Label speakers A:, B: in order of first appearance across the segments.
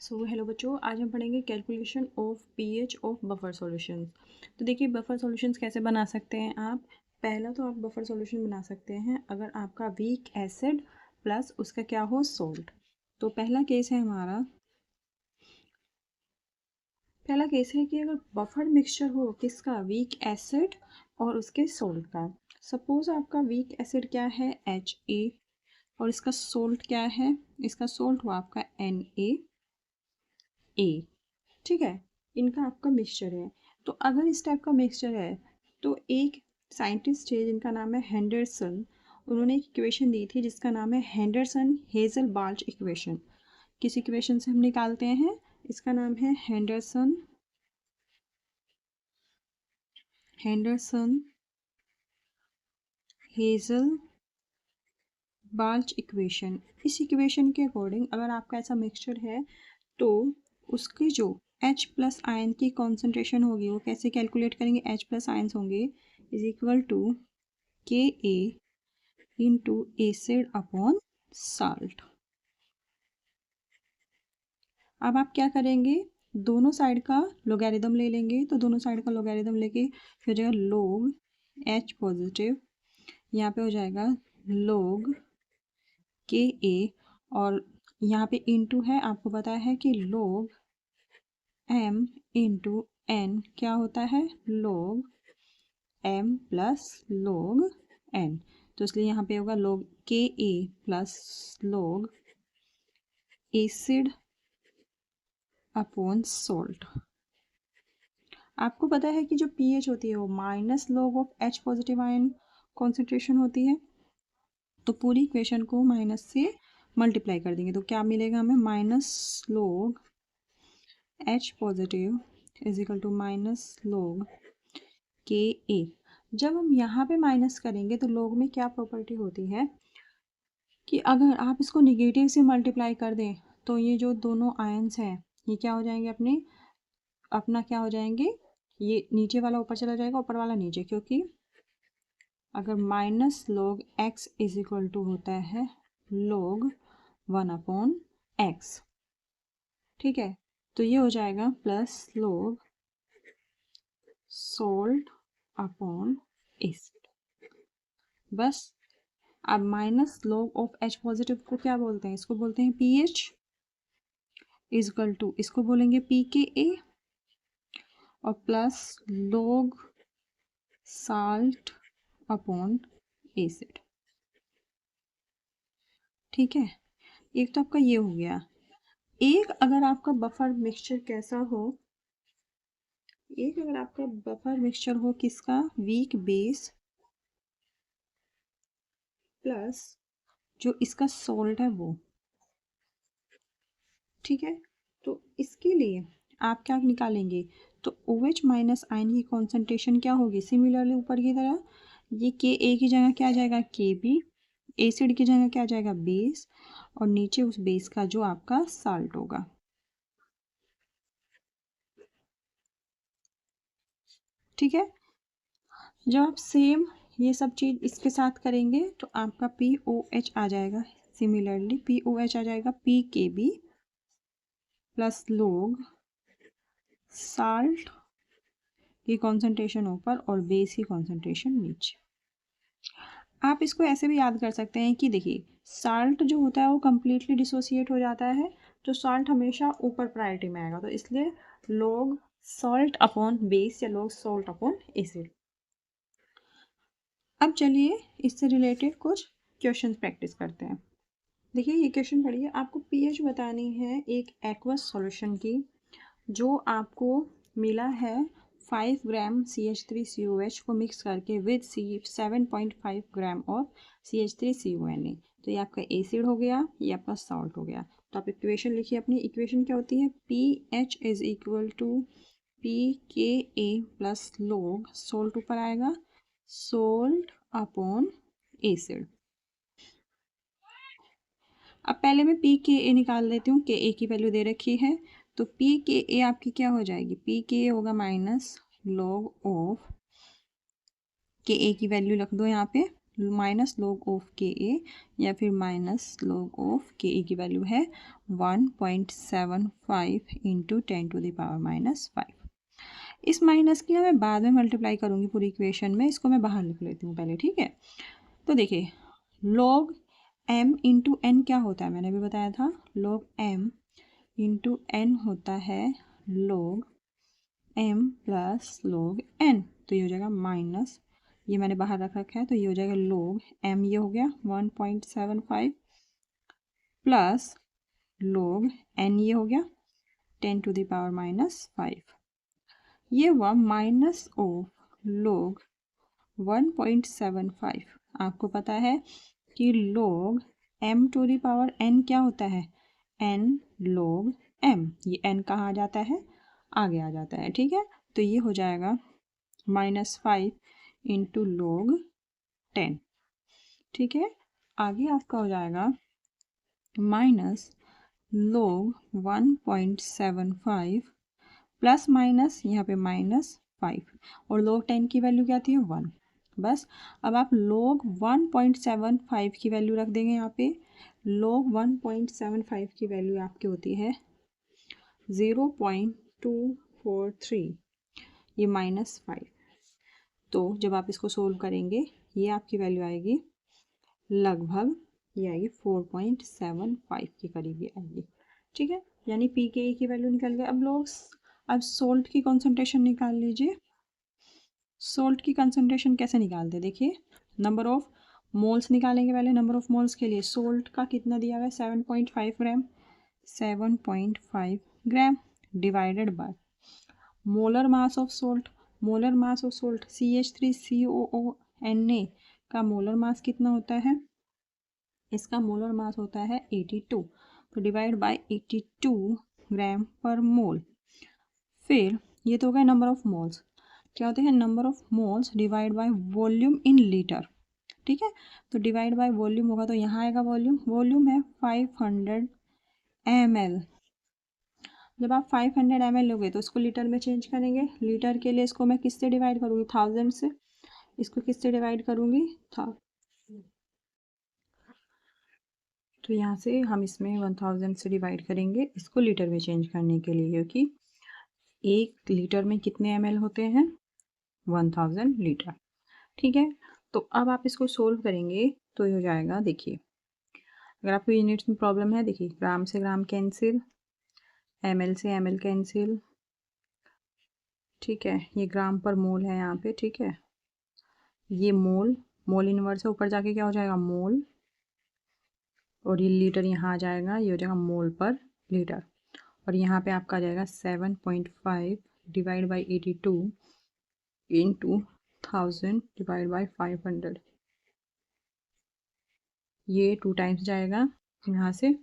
A: Hello बच्चों, आज हम पढ़ेंगे calculation of pH of buffer solutions. तो देखिए बफर सॉल्यूशंस कैसे बना सकते हैं आप। पहला तो आप बफर सॉल्यूशन बना सकते हैं अगर आपका वीक एसिड प्लस उसका क्या हो सोल्ट। तो पहला केस है हमारा, पहला केस है कि अगर बफर मिक्सचर हो किसका, वीक एसिड और उसके सोल्ट का। सपोज आपका वीक एसिड क्या है HA और इसका सोल्ट क्या है, इसका सोल्ट हुआ आपका NaA। ठीक है, इनका आपका मिक्सचर है। तो अगर इस टाइप का मिक्सचर है तो एक साइंटिस्ट है जिनका नाम है हेंडरसन, उन्होंने एक इक्वेशन दी थी जिसका नाम है हेंडरसन हेजल बाल्च इक्वेशन। किस इक्वेशन से हम निकालते हैं, इसका नाम है हेंडरसन हेजल बाल्च इक्वेशन। इस इक्वेशन के अकॉर्डिंग अगर आपका ऐसा मिक्सचर है तो उसकी जो H प्लस आयन की कॉन्सेंट्रेशन होगी वो कैसे कैलकुलेट करेंगे, H प्लस आयन्स होंगे is equal to Ka into acid upon salt. अब आप क्या करेंगे, दोनों साइड का लोगैरिथम ले लेंगे। तो दोनों साइड का लोगैरिथम लेके फिर हो जाएगा लोग H पॉजिटिव, यहाँ पे हो जाएगा लोग Ka और यहाँ पे इंटू है, आपको पता है कि लोग m इंटू n क्या होता है, लोग m प्लस लोग n। तो इसलिए यहाँ पे होगा लोग Ka प्लस लोग एसिड अपॉन सोल्ट। आपको पता है कि जो pH होती है वो माइनस लोग of H positive ion concentration होती है। तो पूरी इक्वेशन को माइनस से मल्टीप्लाई कर देंगे तो क्या मिलेगा हमें, minus log H positive is equal to minus log Ka। जब हम यहाँ पे माइनस करेंगे तो लोग में क्या प्रॉपर्टी होती है कि अगर आप इसको निगेटिव से मल्टीप्लाई कर दें तो ये जो दोनों आयंस हैं ये क्या हो जाएंगे, अपना क्या हो जाएंगे, ये नीचे वाला ऊपर चला जाएगा ऊपर वाला नीचे, क्योंकि अगर माइनस लोग x इज इक्वल टू होता है लोग 1/x। ठीक है, तो ये हो जाएगा plus log salt upon acid. बस। अब माइनस लोग ऑफ H पॉजिटिव को क्या बोलते हैं, इसको बोलते हैं pH इज इक्वल टू, इसको बोलेंगे pKa और प्लस लोग साल्ट अपॉन एसिड। ठीक है, एक तो आपका ये हो गया। एक अगर आपका बफर मिक्सचर कैसा हो, एक अगर आपका बफर मिक्सचर हो किसका, वीक बेस प्लस जो इसका सोल्ट है वो। ठीक है, तो इसके लिए आप क्या निकालेंगे, तो OH माइनस आयन की कॉन्सेंट्रेशन क्या होगी, सिमिलरली ऊपर की तरह ये Ka की जगह क्या आ जाएगा Kb, एसिड की जगह क्या आ जाएगा बेस, और नीचे उस बेस का जो आपका साल्ट होगा। ठीक है, जब आप सेम ये सब चीज़ इसके साथ करेंगे तो आपका POH आ जाएगा, सिमिलरली POH आ जाएगा PKb प्लस लोग साल्ट की कॉन्सेंट्रेशन ऊपर और बेस की कॉन्सेंट्रेशन नीचे। आप इसको ऐसे भी याद कर सकते हैं कि देखिए साल्ट जो होता है वो कम्प्लीटली डिसोसिएट हो जाता है, तो साल्ट हमेशा ऊपर प्रायोरिटी में आएगा, तो इसलिए लोग सॉल्ट अपॉन बेस या लोग सोल्ट अपॉन एसिड। अब चलिए इससे रिलेटेड कुछ क्वेश्चन प्रैक्टिस करते हैं। देखिए ये क्वेश्चन पढ़िए, आपको पीएच बतानी है एक एक्वस सॉल्यूशन की जो आपको मिला है 5 ग्राम CH3COH को मिक्स करके विद 7.5 ग्राम ऑफ CH3CONA। तो ये आपका एसिड हो गया, ये आपका सॉल्ट हो गया। तो आप इक्वेशन लिखिए अपनी, इक्वेशन क्या होती है, pH is equal to pKa plus log salt ऊपर आएगा सोल्ट अपॉन एसिड। अब पहले मैं PKa निकाल लेती हूँ, Ka की वैल्यू दे रखी है, तो PKa आपकी क्या हो जाएगी, PKa होगा माइनस लॉग ऑफ Ka की वैल्यू रख दो यहाँ पे माइनस log ऑफ के ए या फिर माइनस log ऑफ के ए की वैल्यू है 1.75 इंटू 10⁻⁻5। इस माइनस की ना मैं बाद में मल्टीप्लाई करूँगी पूरी इक्वेशन में, इसको मैं बाहर लिख लेती हूँ पहले, ठीक है। तो देखिए log m इंटू एन क्या होता है, मैंने अभी बताया था log m इंटू एन होता है log m plus log n। तो ये हो जाएगा माइनस, ये मैंने बाहर रख रखा है, तो ये हो जाएगा log m, ये हो गया 1.75 प्लस log n, ये हो गया 10⁻⁻5, ये हुआ माइनस ऑफ log 1.75। आपको पता है कि log m⁻n क्या होता है, n log m, ये n कहाँ आ जाता है, आगे आ जाता है, ठीक है। तो ये हो जाएगा -5 इंटू log 10, ठीक है। आगे आपका हो जाएगा माइनस log 1.75 प्लस माइनस यहाँ पे -5 और log 10 की वैल्यू क्या थी 1। बस अब आप log 1.75 की वैल्यू रख देंगे यहाँ पे। log 1.75 की वैल्यू आपकी होती है 0.243, ये -5। तो जब आप इसको सोल्व करेंगे ये आपकी वैल्यू आएगी लगभग, ये आएगी 4.75 के करीब ये आएगी, ठीक है। यानी पी के ए की वैल्यू निकल गई। अब लोग अब सोल्ट की कॉन्सेंट्रेशन निकाल लीजिए। सोल्ट की कंसंट्रेशन कैसे निकालते हैं, देखिए नंबर ऑफ मोल्स निकालेंगे पहले। नंबर ऑफ मोल्स के लिए सोल्ट का कितना दिया हुआ है 7.5 ग्राम, 7.5 gram divided by molar mass of salt. Molar mass of salt CH3COONA का मोलर मास कितना होता है, इसका मोलर मास होता है 82, तो डिवाइड बाय 82 ग्राम पर मोल। फिर ये तो हो गया नंबर ऑफ मोल्स, क्या होते हैं number of moles divide by volume in litre, ठीक है। तो डिवाइड बाय वॉल्यूम होगा तो यहाँ आएगा वॉल्यूम, वॉल्यूम है 500 ml। जब आप 500 ml लोगे तो इसको लीटर में चेंज करेंगे। लीटर के लिए इसको मैं किससे डिवाइड करूँगी 1000 से, इसको किससे डिवाइड करूँगी था, तो यहाँ से हम इसमें 1000 से डिवाइड करेंगे इसको लीटर में चेंज करने के लिए, क्योंकि 1 लीटर में कितने ml होते हैं 1000 लीटर, ठीक है। तो अब आप इसको सोल्व करेंगे तो ये हो जाएगा, देखिए अगर आपको यूनिट्स में प्रॉब्लम है, देखिए ग्राम से ग्राम कैंसिल, ml से ml कैंसिल, ठीक है। ये ग्राम पर मोल है यहाँ पे, ठीक है। ये मोल, मोल इनवर्स है, ऊपर जाके क्या हो जाएगा मोल, और ये लीटर यहाँ आ जाएगा, ये हो जाएगा मोल पर लीटर। और यहाँ पे आपका आ जाएगा 7.5 divide by 82 into 1000 divide by 500, ये 2 टाइम्स जाएगा यहाँ से।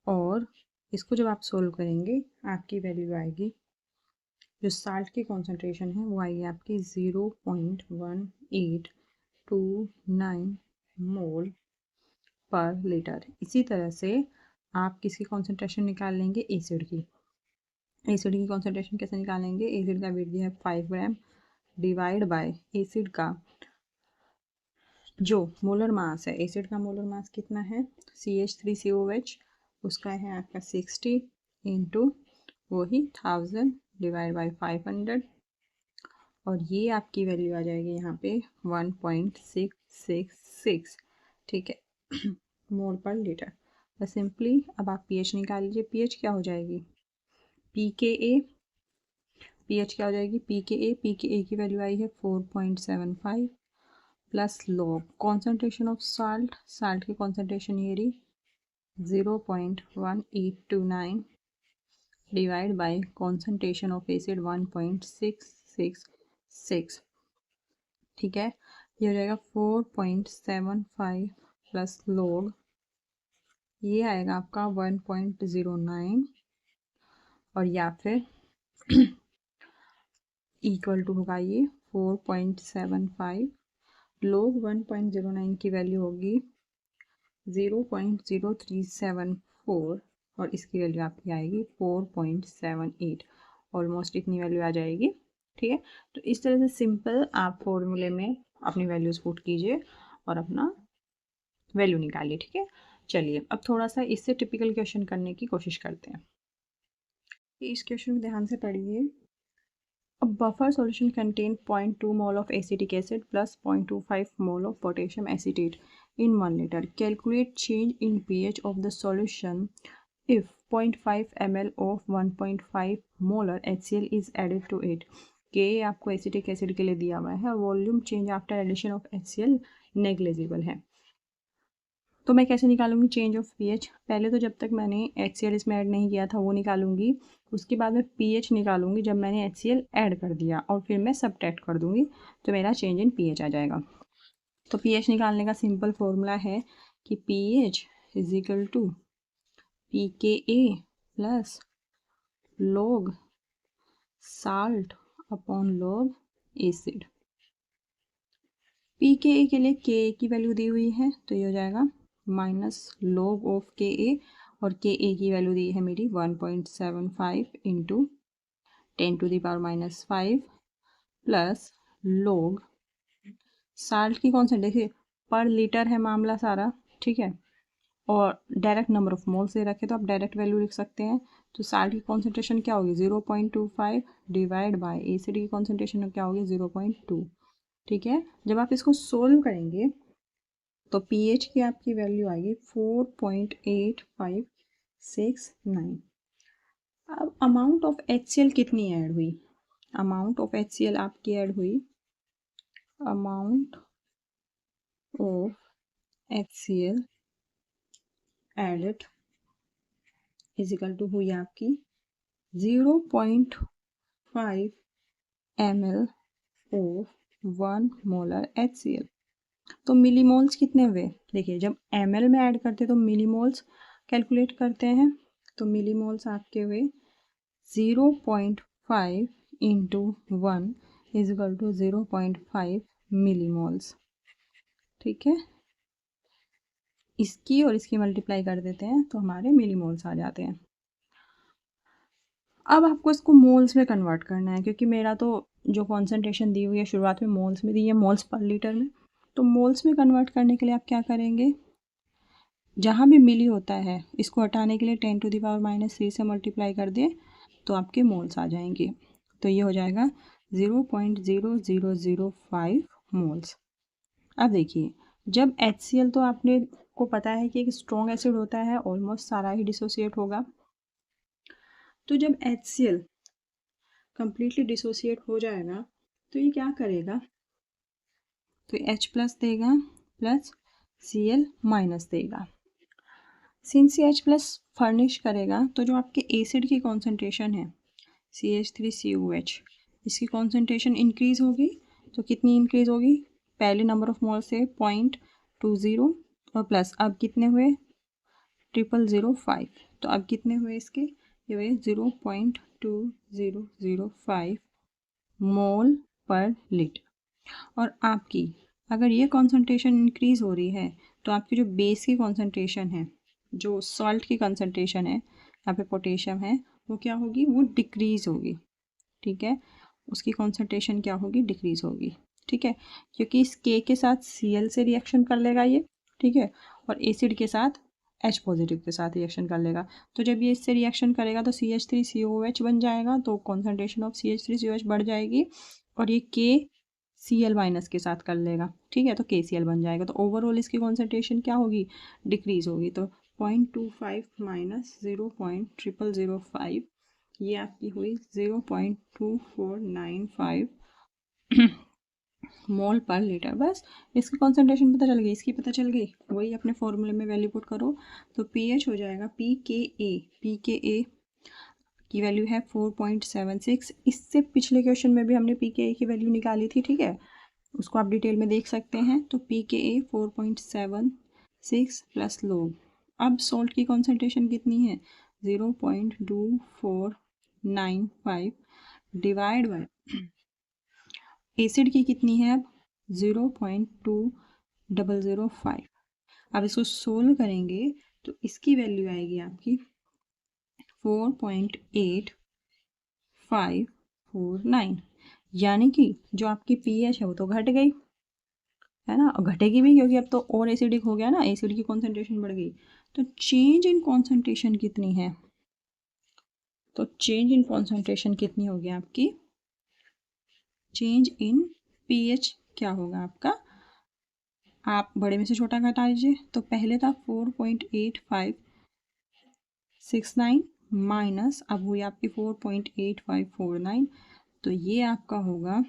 A: और इसको जब आप सोल्व करेंगे आपकी वैल्यू आएगी, जो साल्ट की कॉन्सेंट्रेशन है वो आएगी आपकी 0.1829 मोल पर लीटर। इसी तरह से आप किसकी कॉन्सेंट्रेशन निकाल लेंगे एसिड की। एसिड की कॉन्सेंट्रेशन कैसे निकालेंगे, एसिड का वेट दिया है 5 ग्राम डिवाइड बाय एसिड का जो मोलर मास है, एसिड का मोलर मास कितना है CH3COH, उसका है आपका 60 इंटू वही 1000 डिवाइड बाई 500, और ये आपकी वैल्यू आ जाएगी यहाँ पे 1.666, ठीक है मोल पर लीटर। बस सिंपली अब आप pH निकाल लीजिए। pH क्या हो जाएगी pKa, pH क्या हो जाएगी pKa, pKa की वैल्यू आई है 4.75 plus log concentration of salt, salt की कॉन्सेंट्रेशन ये रही 0.1829 divide by concentration of acid 1.666, ठीक है। ये हो जाएगा 4.75 प्लस लॉग, ये आएगा आपका 1.09, और या फिर इक्वल टू होगा ये 4.75 log 1.09 की वैल्यू होगी 0.0374, और इसकी वैल्यू आपकी आएगी 4.78, ऑलमोस्ट इतनी वैल्यू आ जाएगी, ठीक है। तो इस तरह से सिंपल आप फॉर्मूले में अपनी वैल्यूज पुट कीजिए और अपना वैल्यू निकालिए। ठीक है, चलिए अब थोड़ा सा इससे टिपिकल क्वेश्चन करने की कोशिश करते हैं। इस क्वेश्चन को ध्यान से पढ़िए। A buffer solution contains 0.2 mole of acetic acid plus 0.25 mole of potassium acetate in 1 liter. Calculate change in pH of the solution if 0.5 ml of 1.5 molar HCl is added to it. K आपको acetic acid के लिए दिया हुआ है और volume change after addition of HCl negligible है। तो मैं कैसे निकालूंगी चेंज ऑफ पीएच? पहले तो जब तक मैंने HCl इसमें ऐड नहीं किया था वो निकालूंगी, उसके बाद में पीएच निकालूंगी जब मैंने HCl ऐड कर दिया, और फिर मैं सबट्रैक्ट कर दूंगी तो मेरा चेंज इन पीएच आ जाएगा। तो पीएच निकालने का सिंपल फॉर्मूला है कि pH is equal to pKa plus log salt upon log acid. pKa के लिए Ka की वैल्यू दी हुई है तो ये हो जाएगा माइनस log ऑफ Ka, और Ka की वैल्यू दी है मेरी 1.75 इंटू 10⁻⁻5 प्लस log साल्ट की कौन सा, देखिए पर लीटर है मामला सारा, ठीक है, और डायरेक्ट नंबर ऑफ मोल से रखे तो आप डायरेक्ट वैल्यू लिख सकते हैं। तो साल्ट की कॉन्सेंट्रेशन क्या होगी 0.25 डिवाइड बाय एसिड की कॉन्सेंट्रेशन क्या होगी 0.2। ठीक है, जब आप इसको सोल्व करेंगे तो पीएच की आपकी वैल्यू आएगी 4.8569। अब अमाउंट ऑफ HCl कितनी ऐड हुई? अमाउंट ऑफ HCl आपकी ऐड हुई, amount of HCl added is equal to हुई आपकी 0.5 ml ऑफ 1 मोलर HCl। तो मिलीमोल्स कितने हुए? देखिए जब ml में ऐड करते तो मिलीमोल्स कैलकुलेट करते हैं, तो मिलीमोल्स आपके हुए 0.5 into 1 is equal to 0.5 millimoles. ठीक है, इसकी और इसकी मल्टीप्लाई कर देते हैं तो हमारे मिलीमोल्स आ जाते हैं। अब आपको इसको मोल्स में कन्वर्ट करना है, क्योंकि मेरा तो जो कॉन्सेंट्रेशन दी हुई है शुरुआत में मोल्स में दी है, मोल्स पर लीटर में। तो मोल्स में कन्वर्ट करने के लिए आप क्या करेंगे, जहाँ भी मिली होता है इसको हटाने के लिए 10⁻³ से मल्टीप्लाई कर दें तो आपके मोल्स आ जाएंगे। तो ये हो जाएगा 0.0005 मोल्स। अब देखिए जब HCl तो आपने को पता है कि एक स्ट्रॉन्ग एसिड होता है, ऑलमोस्ट सारा ही डिसोसिएट होगा। तो जब HCl कंप्लीटली डिसोसिएट हो जाएगा तो ये क्या करेगा, तो H प्लस देगा प्लस Cl माइनस देगा। सिंस H प्लस फर्निश करेगा तो जो आपके एसिड की कॉन्सेंट्रेशन है CH3COH, इसकी कॉन्सेंट्रेशन इंक्रीज होगी। तो कितनी इंक्रीज होगी, पहले नंबर ऑफ मोल से 0.20 और प्लस अब कितने हुए 0005, तो अब कितने हुए इसके, ये हुए 0.2005 मोल पर लीटर। और आपकी अगर ये कॉन्सेंट्रेशन इंक्रीज हो रही है तो आपकी जो बेस की कॉन्सेंट्रेशन है, जो सॉल्ट की कॉन्सेंट्रेशन है, यहाँ पे पोटेशियम है, वो क्या होगी, वो डिक्रीज होगी। ठीक है, उसकी कॉन्सेंट्रेशन क्या होगी, डिक्रीज होगी। ठीक है, क्योंकि इस K के साथ Cl से रिएक्शन कर लेगा ये, ठीक है, और एसिड के साथ H पॉजिटिव के साथ रिएक्शन कर लेगा। तो जब ये इससे रिएक्शन करेगा तो CH3COH बन जाएगा, तो कॉन्सेंट्रेशन ऑफ CH3COH बढ़ जाएगी, और ये K Cl माइनस के साथ कर लेगा। ठीक है, तो KCl बन जाएगा। तो ओवरऑल इसकी कॉन्सेंट्रेशन क्या होगी, डिक्रीज होगी। तो 0.25 माइनस 0.0005 ये आपकी हुई 0.2495 मोल पर लीटर। बस इसकी कॉन्सेंट्रेशन पता चल गई, इसकी पता चल गई, वही अपने फॉर्मूले में वैल्यू पुट करो। तो पीएच हो जाएगा pKa की वैल्यू है 4.76। इससे पिछले क्वेश्चन में भी हमने pKa की वैल्यू निकाली थी, ठीक है, उसको आप डिटेल में देख सकते हैं। तो pKa 4.76 प्लस log, अब सॉल्ट की कॉन्सेंट्रेशन कितनी है 0.2495 डिवाइड बाय एसिड की कितनी है अब 0.2005। अब इसको सोल्व करेंगे तो इसकी वैल्यू आएगी आपकी 4.8549, यानी कि जो आपकी पीएच है वो तो घट गई, है ना, और घटेगी भी क्योंकि अब तो और एसिडिक हो गया ना, एसिड की कॉन्सेंट्रेशन बढ़ गई। तो चेंज इन कॉन्सेंट्रेशन कितनी है, तो चेंज इन कॉन्सेंट्रेशन कितनी होगी आपकी, चेंज इन पीएच क्या होगा आपका, आप बड़े में से छोटा घटा लीजिए। तो पहले था 4.8569 माइनस, अब हुई आपकी 4.8549, तो ये आपका होगा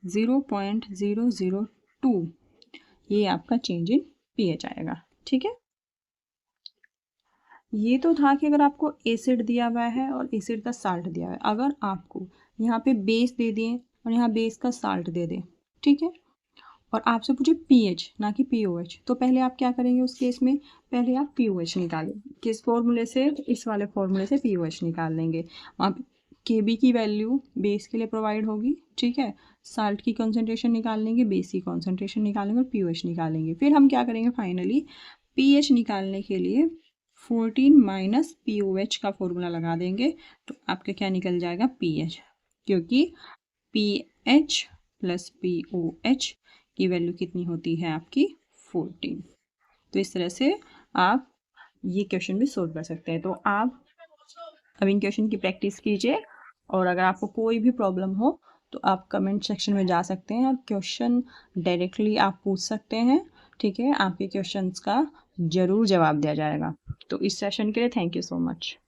A: 0.002, ये आपका चेंज इन पीएच आएगा। ठीक है, ये तो था कि अगर आपको एसिड दिया हुआ है और एसिड का साल्ट दिया हुआ है, अगर आपको यहाँ पे बेस दे दिए और यहाँ बेस का साल्ट दे दें, ठीक है, और आपसे पूछे पीएच ना कि पीओएच, तो पहले आप क्या करेंगे उस केस में, पहले आप पीओएच निकालें, किस फॉर्मूले से, इस वाले फॉर्मूले से पीओएच निकाल लेंगे। वहाँ पे केबी की वैल्यू बेस के लिए प्रोवाइड होगी, ठीक है, साल्ट की कॉन्सेंट्रेशन निकाल लेंगे, बेस की कॉन्सेंट्रेशन निकालेंगे और पीओएच निकालेंगे। फिर हम क्या करेंगे, फाइनली पीएच निकालने के लिए 14 माइनस पीओएच का फॉर्मूला लगा देंगे, तो आपका क्या निकल जाएगा, पीएच, क्योंकि पीएच प्लस पीओएच की वैल्यू कितनी होती है आपकी 14। तो इस तरह से आप ये क्वेश्चन भी सोल्व कर सकते हैं। तो आप अब इन क्वेश्चन की प्रैक्टिस कीजिए, और अगर आपको कोई भी प्रॉब्लम हो तो आप कमेंट सेक्शन में जा सकते हैं और क्वेश्चन डायरेक्टली आप पूछ सकते हैं, ठीक है, आपके क्वेश्चंस का ज़रूर जवाब दिया जाएगा। तो इस सेशन के लिए थैंक यू सो मच।